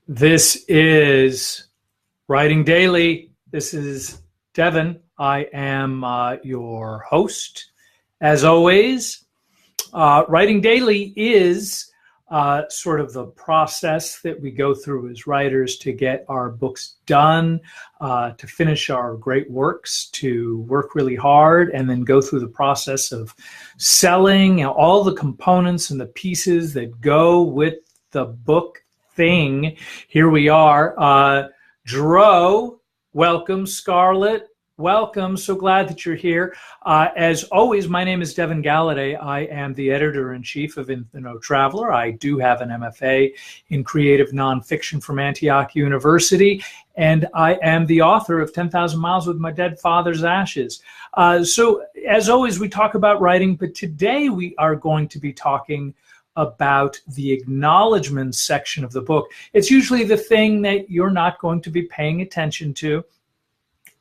This is Writing Daily. This is Devin. I am your host. As always, Writing Daily is sort of the process that we go through as writers to get our books done, to finish our great works, to work really hard, and then go through the process of selling all the components and the pieces that go with the book thing. Here we are. Dro, welcome. Scarlett, welcome. So glad that you're here. As always, my name is Devin Galladay. I am the editor-in-chief of In the Know Traveler. I do have an MFA in creative nonfiction from Antioch University, and I am the author of 10,000 Miles with My Dead Father's Ashes. So as always, we talk about writing, but today we are going to be talking about the acknowledgment section of the book. It's usually the thing that you're not going to be paying attention to,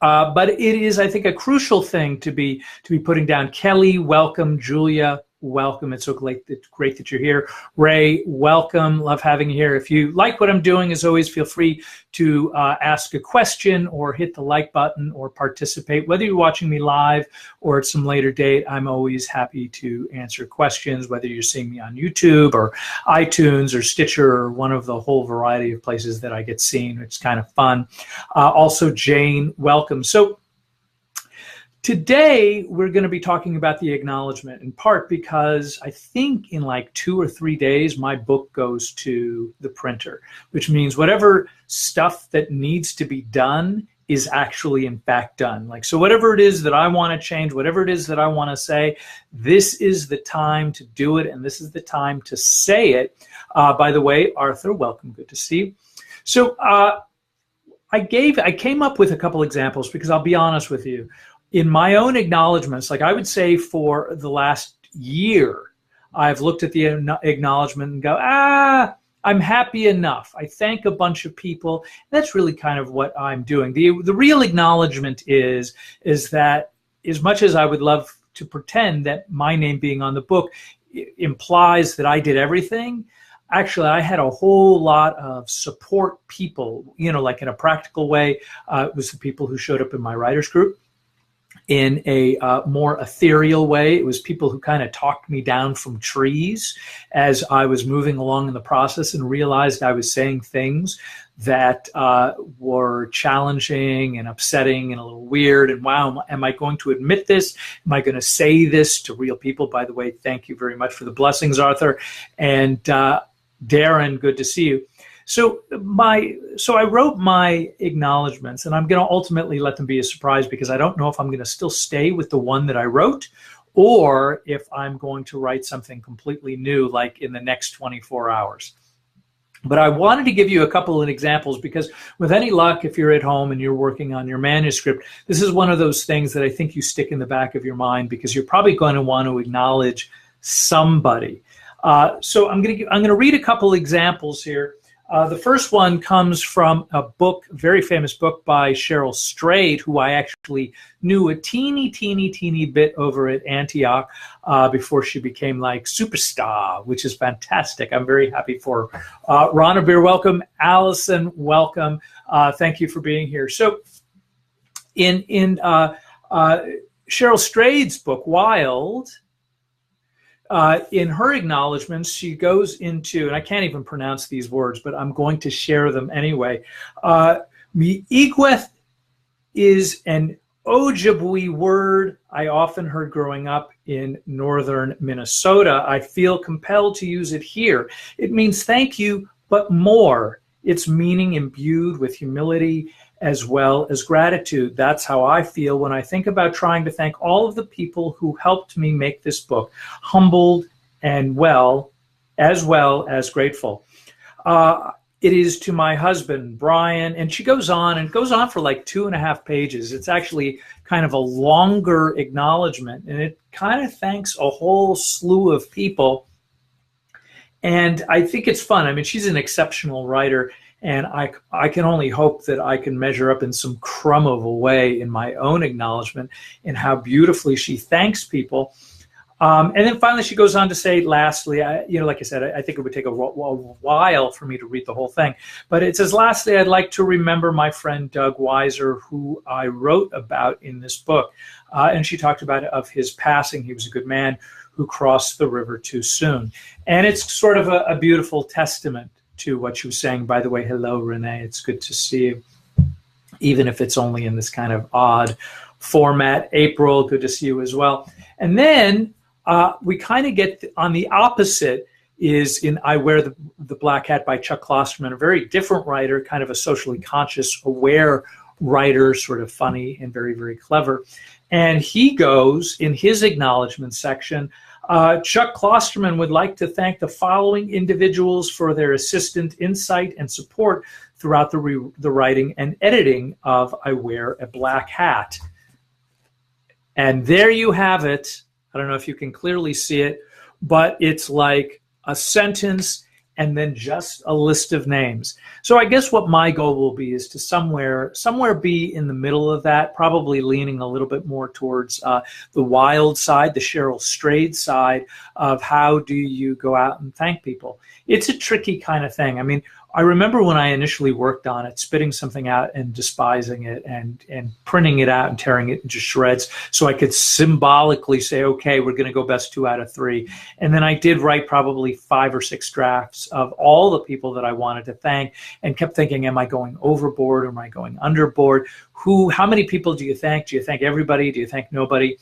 but it is, I think, a crucial thing to be putting down. Kelly, welcome. Julia, welcome. It's so great that you're here. Ray, welcome. Love having you here. If you like what I'm doing, as always, feel free to ask a question or hit the like button or participate. Whether you're watching me live or at some later date, I'm always happy to answer questions, whether you're seeing me on YouTube or iTunes or Stitcher or one of the whole variety of places that I get seen. It's kind of fun. Also, Jane, welcome. So today, we're going to be talking about the acknowledgement, in part because I think in like 2 or 3 days, my book goes to the printer, which means whatever stuff that needs to be done is actually in fact done. Like, so whatever it is that I want to change, whatever it is that I want to say, this is the time to do it, and this is the time to say it. By the way, Arthur, welcome. Good to see you. So I came up with a couple examples because I'll be honest with you. In my own acknowledgments, like I would say for the last year, I've looked at the acknowledgement and go, I'm happy enough. I thank a bunch of people. That's really kind of what I'm doing. The real acknowledgement is that as much as I would love to pretend that my name being on the book implies that I did everything, actually, I had a whole lot of support people, like in a practical way. It was the people who showed up in my writers group. In a more ethereal way, it was people who kind of talked me down from trees as I was moving along in the process and realized I was saying things that were challenging and upsetting and a little weird. And wow, am I going to admit this? Am I going to say this to real people? By the way, thank you very much for the blessings, Arthur. And Darren, good to see you. So I wrote my acknowledgments, and I'm going to ultimately let them be a surprise because I don't know if I'm going to still stay with the one that I wrote or if I'm going to write something completely new like in the next 24 hours. But I wanted to give you a couple of examples because with any luck, if you're at home and you're working on your manuscript, this is one of those things that I think you stick in the back of your mind because you're probably going to want to acknowledge somebody. So I'm going to read a couple examples here. The first one comes from a book, very famous book by Cheryl Strayed, who I actually knew a teeny bit over at Antioch before she became like superstar, which is fantastic. I'm very happy for her. Rana Beer, welcome. Allison, welcome. Thank you for being here. So in Cheryl Strayed's book, Wild, in her acknowledgments, she goes into, and I can't even pronounce these words, but I'm going to share them anyway. Miigweth is an Ojibwe word I often heard growing up in northern Minnesota. I feel compelled to use it here. It means thank you, but more. Its meaning imbued with humility as well as gratitude. That's how I feel when I think about trying to thank all of the people who helped me make this book, humbled and well as grateful. It is to my husband, Brian, and she goes on for like 2.5 pages. It's actually kind of a longer acknowledgement, and it kind of thanks a whole slew of people. And I think it's fun. I mean, she's an exceptional writer, and I can only hope that I can measure up in some crumb of a way in my own acknowledgement in how beautifully she thanks people. And then finally, she goes on to say, lastly, like I said, I think it would take a while for me to read the whole thing. But it says, lastly, I'd like to remember my friend Doug Weiser, who I wrote about in this book. And she talked about of his passing. He was a good man who crossed the river too soon. And it's sort of a beautiful testament to what she was saying. By the way, hello, Renee. It's good to see you, even if it's only in this kind of odd format. April, good to see you as well. And then we kind of get on the opposite is in I Wear the Black Hat by Chuck Klosterman, a very different writer, kind of a socially conscious, aware writer, sort of funny and very, very clever. And he goes in his acknowledgement section, Chuck Klosterman would like to thank the following individuals for their assistance, insight, and support throughout the writing and editing of I Wear a Black Hat. And there you have it. I don't know if you can clearly see it, but it's like a sentence and then just a list of names. So I guess what my goal will be is to somewhere be in the middle of that, probably leaning a little bit more towards the wild side, the Cheryl Strayed side of how do you go out and thank people. It's a tricky kind of thing. I mean, I remember when I initially worked on it, spitting something out and despising it and printing it out and tearing it into shreds so I could symbolically say, okay, we're going to go best 2 out of 3. And then I did write probably 5 or 6 drafts of all the people that I wanted to thank and kept thinking, am I going overboard or am I going underboard? How many people do you thank? Do you thank everybody? Do you thank nobody?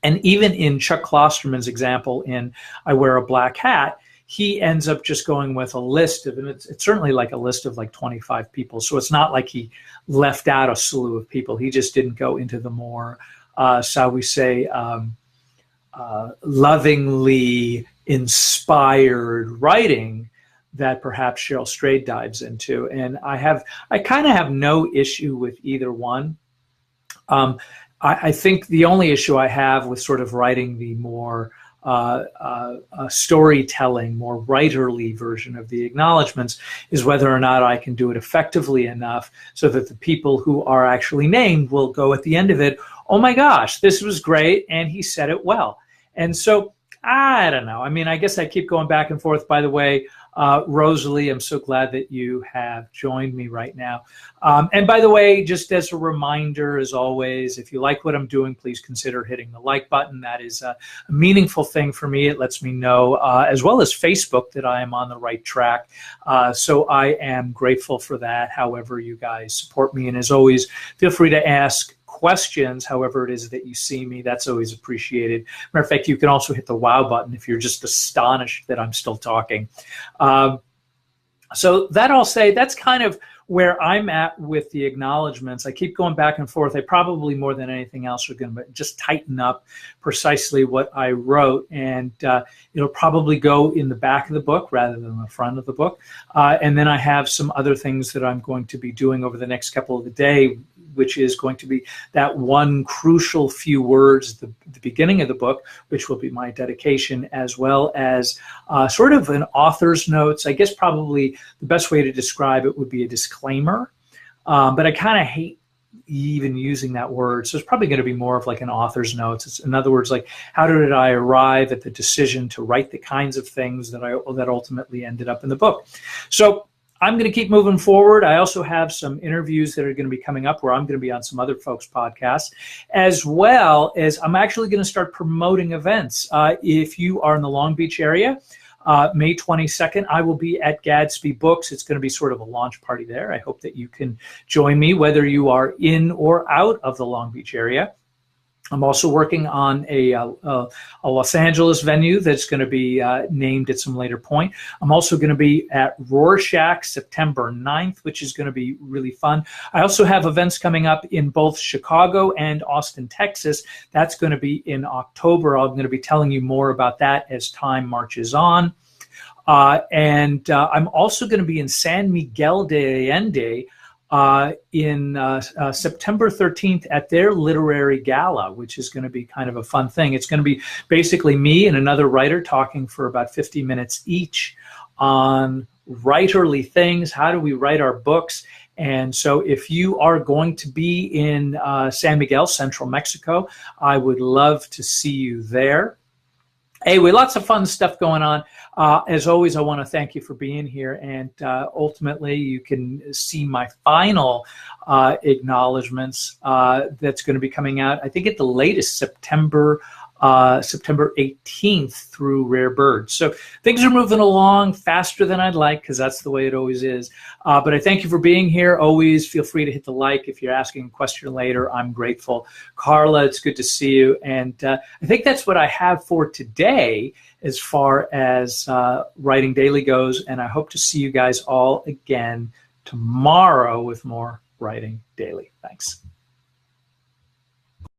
And even in Chuck Klosterman's example in I Wear a Black Hat, he ends up just going with a list of, and it's certainly like a list of like 25 people. So it's not like he left out a slew of people. He just didn't go into the more, shall we say, lovingly inspired writing that perhaps Cheryl Strayed dives into. And I kind of have no issue with either one. I think the only issue I have with sort of writing the more storytelling, more writerly version of the acknowledgments is whether or not I can do it effectively enough so that the people who are actually named will go at the end of it, oh my gosh, this was great, and he said it well. And so, I don't know. I mean, I guess I keep going back and forth. By the way, Rosalie, I'm so glad that you have joined me right now. And by the way, just as a reminder, as always, if you like what I'm doing, please consider hitting the like button. That is a meaningful thing for me. It lets me know, as well as Facebook, that I am on the right track. So I am grateful for that, however you guys support me. And as always, feel free to ask questions, however it is that you see me. That's always appreciated. Matter of fact, you can also hit the wow button if you're just astonished that I'm still talking. So that I'll say, that's kind of where I'm at with the acknowledgments. I keep going back and forth. I probably, more than anything else, are going to just tighten up precisely what I wrote, and it'll probably go in the back of the book rather than the front of the book. And then I have some other things that I'm going to be doing over the next couple of the day, which is going to be that one crucial few words at the beginning of the book, which will be my dedication, as well as sort of an author's notes. I guess probably the best way to describe it would be a disclaimer, but I kind of hate even using that word. So it's probably going to be more of like an author's notes. It's, in other words, like, how did I arrive at the decision to write the kinds of things that ultimately ended up in the book? So I'm going to keep moving forward. I also have some interviews that are going to be coming up where I'm going to be on some other folks' podcasts, as well as I'm actually going to start promoting events. If you are in the Long Beach area, May 22nd, I will be at Gadsby Books. It's going to be sort of a launch party there. I hope that you can join me, whether you are in or out of the Long Beach area. I'm also working on a Los Angeles venue that's going to be named at some later point. I'm also going to be at Rorschach September 9th, which is going to be really fun. I also have events coming up in both Chicago and Austin, Texas. That's going to be in October. I'm going to be telling you more about that as time marches on. And I'm also going to be in San Miguel de Allende in September 13th at their literary gala, which is going to be kind of a fun thing. It's going to be basically me and another writer talking for about 50 minutes each on writerly things. How do we write our books? And so if you are going to be in San Miguel, central Mexico, I would love to see you there. Anyway, lots of fun stuff going on. As always, I want to thank you for being here. And ultimately, you can see my final acknowledgments that's going to be coming out, I think, at the latest September 18th through Rare Birds. So things are moving along faster than I'd like, because that's the way it always is. But I thank you for being here. Always feel free to hit the like. If you're asking a question later, I'm grateful. Carla, it's good to see you. And I think that's what I have for today as far as Writing Daily goes. And I hope to see you guys all again tomorrow with more Writing Daily. Thanks.